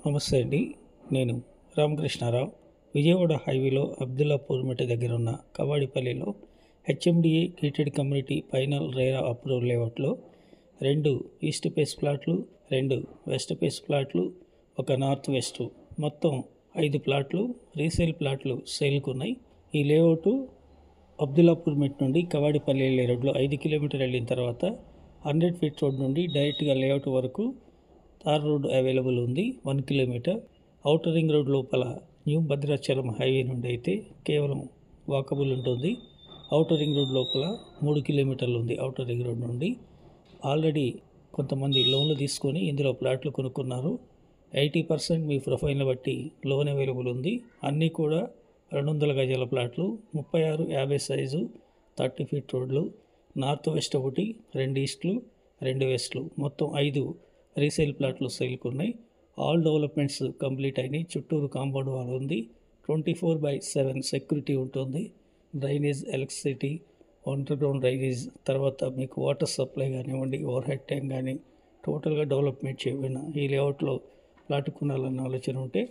నమస్తే అండి. నేను రామకృష్ణారావు. విజయవాడ హైవేలో అబ్దుల్లాపూర్ మెట్ట దగ్గర ఉన్న కవాడిపల్లిలో HMDA gated community final RERA approval లేఅవుట్లో 2 ఈస్ట్ ఫేస్ ప్లాట్లు, 2 వెస్ట్ ఫేస్ ప్లాట్లు, ఒక నార్త్ వెస్ట్ మొత్తం 5 ప్లాట్లు రీసేల్ ప్లాట్లు సేల్కు ఉన్నాయి. ఈ లేఅవుట్ అబ్దుల్లాపూర్ మెట్ నుండి కవాడిపల్లి వెళ్ళే రోడ్లో 5 కిలోమీటర్లు వెళ్ళిన తర్వాత 100 ఫీట్ రోడ్ నుండి డైరెక్ట్గా లేఅవుట్ వరకు తార్ రోడ్ అవైలబుల్ ఉంది. 1 కిలోమీటర్. ఔటర్ రింగ్ రోడ్ లోపల న్యూ భద్రాచలం హైవే నుండి అయితే కేవలం వాకబుల్ ఉంటుంది. ఔటర్ రింగ్ రోడ్ లోపల 3 కిలోమీటర్లు ఉంది. ఔటర్ రింగ్ రోడ్ నుండి ఆల్రెడీ కొంతమంది లోన్లు తీసుకొని ఇందులో ప్లాట్లు కొనుక్కున్నారు. 80% మీ ప్రొఫైల్ని బట్టి లోన్ అవైలబుల్ ఉంది. అన్నీ కూడా 200 గజాల ప్లాట్లు, 36-50 సైజు, 30 ఫీట్ రోడ్లు, నార్త్ వెస్ట్ ఒకటి, 2 ఈస్ట్లు, 2 వెస్ట్లు మొత్తం 5 రీసేల్ ప్లాట్లు సేల్కు ఉన్నాయి. ఆల్ డెవలప్మెంట్స్ కంప్లీట్ అయినాయి. చుట్టూరు కాంపౌండ్ వాల్ ఉంది. 24/7 సెక్యూరిటీ ఉంటుంది. Drainage, electricity, under ground drainage, తర్వాత మీకు వాటర్ సప్లై కానివ్వండి, ఓవర్ హెడ్ ట్యాంక్ కానీ టోటల్గా డెవలప్మెంట్ చేయబడిన ఈ లేఅవుట్లో ప్లాట్ కొనాలన్న ఆలోచన ఉంటే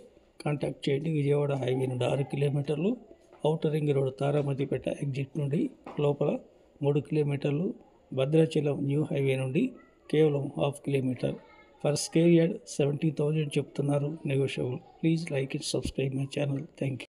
కాంటాక్ట్ చేయండి. విజయవాడ హైవే నుండి 6 కిలోమీటర్లు, outer ring road Taramatipet exit నుండి లోపల 3 కిలోమీటర్లు, భద్రాచలం న్యూ హైవే నుండి కేవలం 1/2 కిలోమీటర్. ఫర్ స్క్వేర్ యార్డ్ 70,000 చెప్తున్నారు. Negotiable. Please like it, subscribe my channel. Thank you.